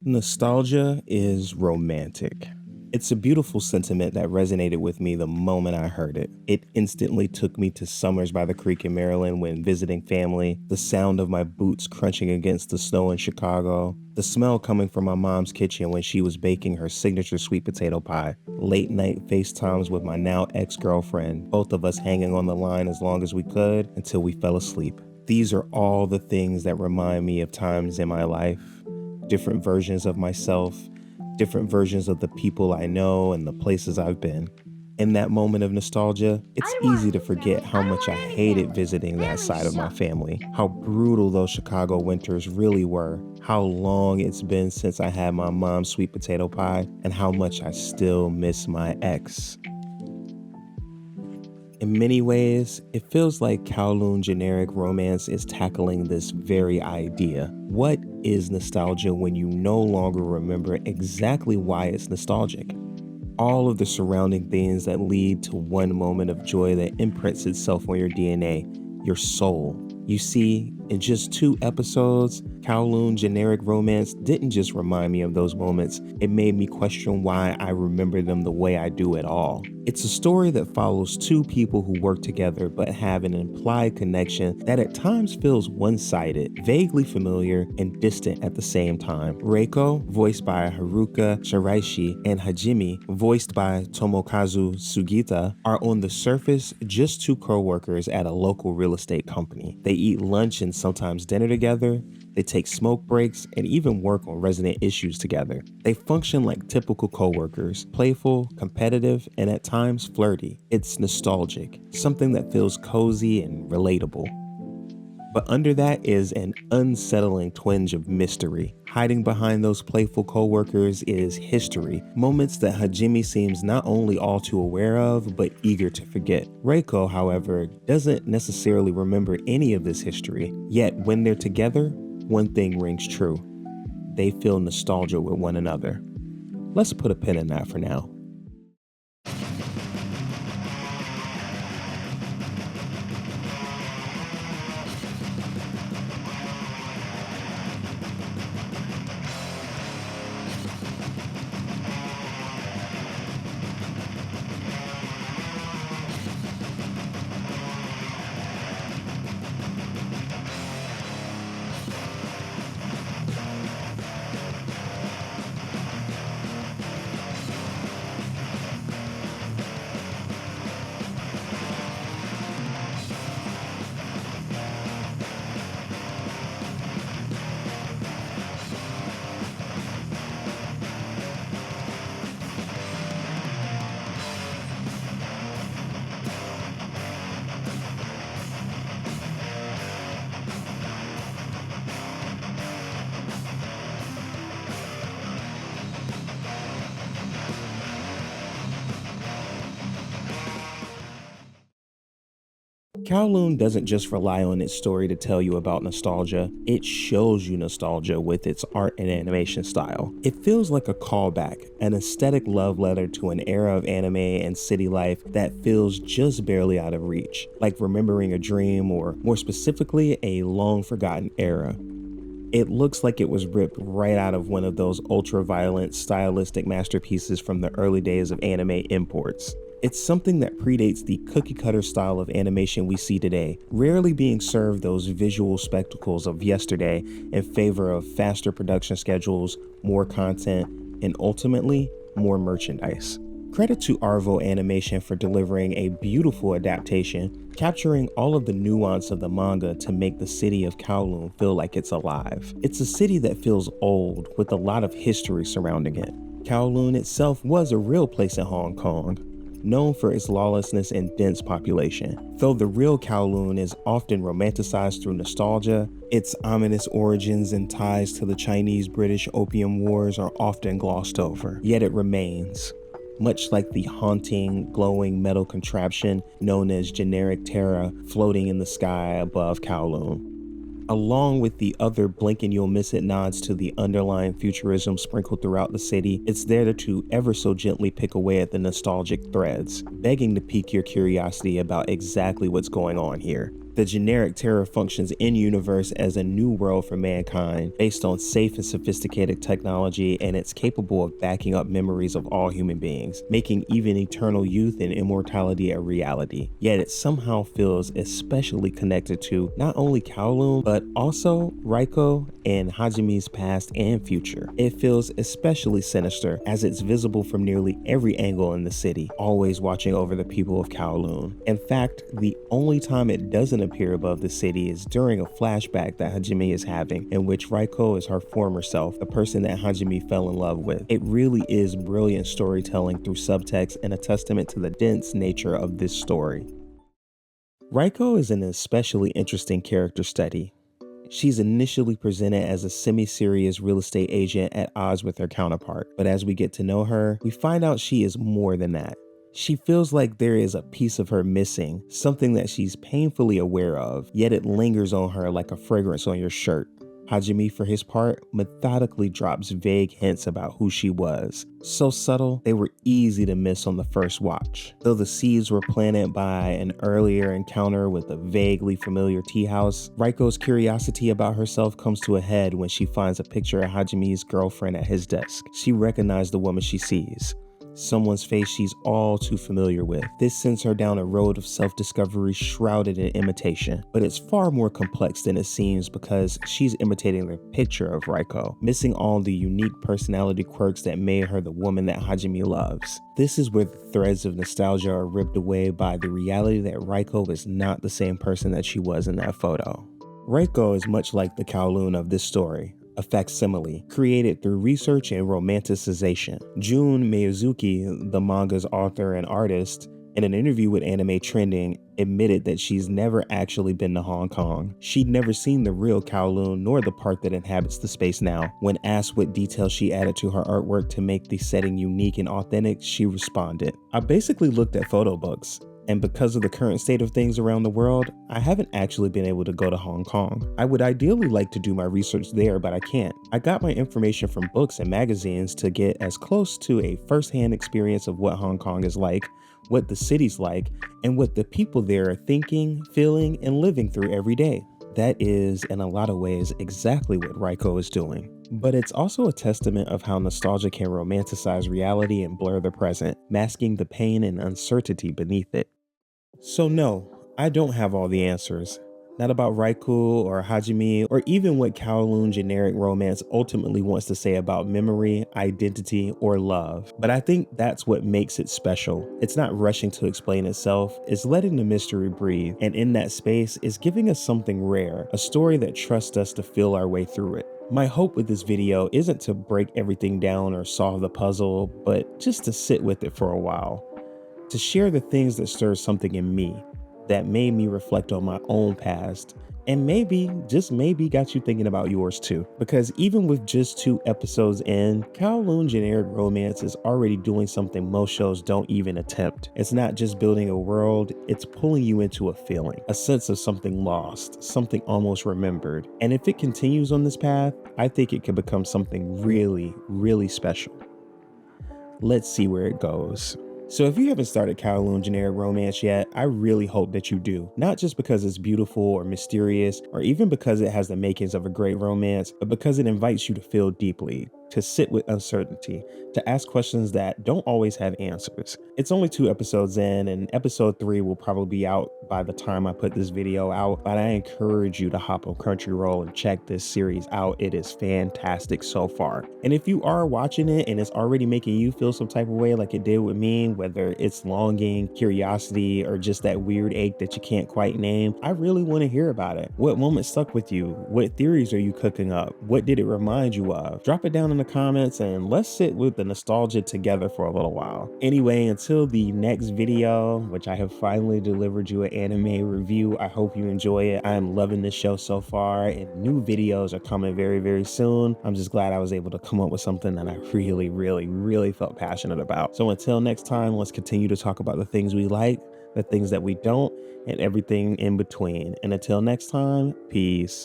Nostalgia is romantic. It's a beautiful sentiment that resonated with me the moment I heard it. It instantly took me to summers by the creek in Maryland when visiting family, the sound of my boots crunching against the snow in Chicago, the smell coming from my mom's kitchen when she was baking her signature sweet potato pie, late night FaceTimes with my now ex-girlfriend, both of us hanging on the line as long as we could until we fell asleep. These are all the things that remind me of times in my life, different versions of myself, different versions of the people I know and the places I've been. In that moment of nostalgia, it's easy to forget how much I hated visiting that side of my family, how brutal those Chicago winters really were, how long it's been since I had my mom's sweet potato pie, and how much I still miss my ex. In many ways, it feels like Kowloon Generic Romance is tackling this very idea. What is nostalgia when you no longer remember exactly why it's nostalgic? All of the surrounding things that lead to one moment of joy that imprints itself on your DNA, your soul. You see, in just 2 episodes, Kowloon Generic Romance didn't just remind me of those moments, it made me question why I remember them the way I do at all. It's a story that follows 2 people who work together but have an implied connection that at times feels one-sided, vaguely familiar, and distant at the same time. Reiko, voiced by Haruka Shiraishi, and Hajime, voiced by Tomokazu Sugita, are on the surface just 2 co-workers at a local real estate company. They eat lunch and sometimes dinner together. They take smoke breaks and even work on resident issues together. They function like typical coworkers, playful, competitive, and at times flirty. It's nostalgic, something that feels cozy and relatable. But under that is an unsettling twinge of mystery. Hiding behind those playful coworkers is history, moments that Hajime seems not only all too aware of, but eager to forget. Reiko, however, doesn't necessarily remember any of this history, yet when they're together, one thing rings true. They feel nostalgia with one another. Let's put a pin in that for now. Kowloon doesn't just rely on its story to tell you about nostalgia, it shows you nostalgia with its art and animation style. It feels like a callback, an aesthetic love letter to an era of anime and city life that feels just barely out of reach, like remembering a dream or, more specifically, a long-forgotten era. It looks like it was ripped right out of one of those ultra-violent, stylistic masterpieces from the early days of anime imports. It's something that predates the cookie-cutter style of animation we see today, rarely being served those visual spectacles of yesterday in favor of faster production schedules, more content, and ultimately, more merchandise. Credit to Arvo Animation for delivering a beautiful adaptation, capturing all of the nuance of the manga to make the city of Kowloon feel like it's alive. It's a city that feels old, with a lot of history surrounding it. Kowloon itself was a real place in Hong Kong, known for its lawlessness and dense population. Though the real Kowloon is often romanticized through nostalgia, its ominous origins and ties to the Chinese-British Opium Wars are often glossed over. Yet it remains, much like the haunting, glowing metal contraption known as Generic Terra floating in the sky above Kowloon. Along with the other blink and you'll miss it nods to the underlying futurism sprinkled throughout the city, it's there to ever so gently pick away at the nostalgic threads, begging to pique your curiosity about exactly what's going on here. The generic terror functions in-universe as a new world for mankind, based on safe and sophisticated technology, and it's capable of backing up memories of all human beings, making even eternal youth and immortality a reality. Yet it somehow feels especially connected to not only Kowloon, but also Raiko and Hajime's past and future. It feels especially sinister as it's visible from nearly every angle in the city, always watching over the people of Kowloon. In fact, the only time it doesn't appear above the city is during a flashback that Hajime is having, in which Raiko is her former self, the person that Hajime fell in love with. It really is brilliant storytelling through subtext and a testament to the dense nature of this story. Raiko is an especially interesting character study. She's initially presented as a semi-serious real estate agent at odds with her counterpart, but as we get to know her, we find out she is more than that. She feels like there is a piece of her missing, something that she's painfully aware of, yet it lingers on her like a fragrance on your shirt. Hajime, for his part, methodically drops vague hints about who she was. So subtle, they were easy to miss on the first watch. Though the seeds were planted by an earlier encounter with a vaguely familiar tea house, Raiko's curiosity about herself comes to a head when she finds a picture of Hajime's girlfriend at his desk. She recognized the woman she sees, someone's face she's all too familiar with. This sends her down a road of self-discovery shrouded in imitation, but it's far more complex than it seems because she's imitating the picture of Raiko, missing all the unique personality quirks that made her the woman that Hajime loves. This is where the threads of nostalgia are ripped away by the reality that Raiko is not the same person that she was in that photo. Raiko is much like the Kowloon of this story, a facsimile created through research and romanticization. Jun Miyuzuki, the manga's author and artist, in an interview with Anime Trending, admitted that she's never actually been to Hong Kong. She'd never seen the real Kowloon nor the part that inhabits the space now. When asked what details she added to her artwork to make the setting unique and authentic, she responded, "I basically looked at photo books. And because of the current state of things around the world, I haven't actually been able to go to Hong Kong. I would ideally like to do my research there, but I can't. I got my information from books and magazines to get as close to a first-hand experience of what Hong Kong is like, what the city's like, and what the people there are thinking, feeling, and living through every day." That is, in a lot of ways, exactly what Raiko is doing. But it's also a testament of how nostalgia can romanticize reality and blur the present, masking the pain and uncertainty beneath it. So no, I don't have all the answers. Not about Raiko or Hajime, or even what Kowloon Generic Romance ultimately wants to say about memory, identity, or love. But I think that's what makes it special. It's not rushing to explain itself, it's letting the mystery breathe, and in that space, it's giving us something rare, a story that trusts us to feel our way through it. My hope with this video isn't to break everything down or solve the puzzle, but just to sit with it for a while. To share the things that stirred something in me, that made me reflect on my own past, and maybe, just maybe, got you thinking about yours too. Because even with just 2 episodes in, Kowloon Generic Romance is already doing something most shows don't even attempt. It's not just building a world, it's pulling you into a feeling, a sense of something lost, something almost remembered. And if it continues on this path, I think it could become something really, really special. Let's see where it goes. So if you haven't started Kowloon Generic Romance yet, I really hope that you do. Not just because it's beautiful or mysterious, or even because it has the makings of a great romance, but because it invites you to feel deeply, to sit with uncertainty, to ask questions that don't always have answers. It's only 2 episodes in, and episode 3 will probably be out by the time I put this video out, but I encourage you to hop on Crunchyroll and check this series out. It is fantastic so far. And if you are watching it and it's already making you feel some type of way like it did with me, whether it's longing, curiosity, or just that weird ache that you can't quite name, I really want to hear about it. What moment stuck with you? What theories are you cooking up? What did it remind you of? Drop it down in the comments and let's sit with the nostalgia together for a little while. Anyway, until the next video, which I have finally delivered you an anime review, I hope you enjoy it. I am loving this show so far, and new videos are coming very, very soon. I'm just glad I was able to come up with something that I really, really, really felt passionate about. So until next time, let's continue to talk about the things we like, the things that we don't, and everything in between. And until next time, peace.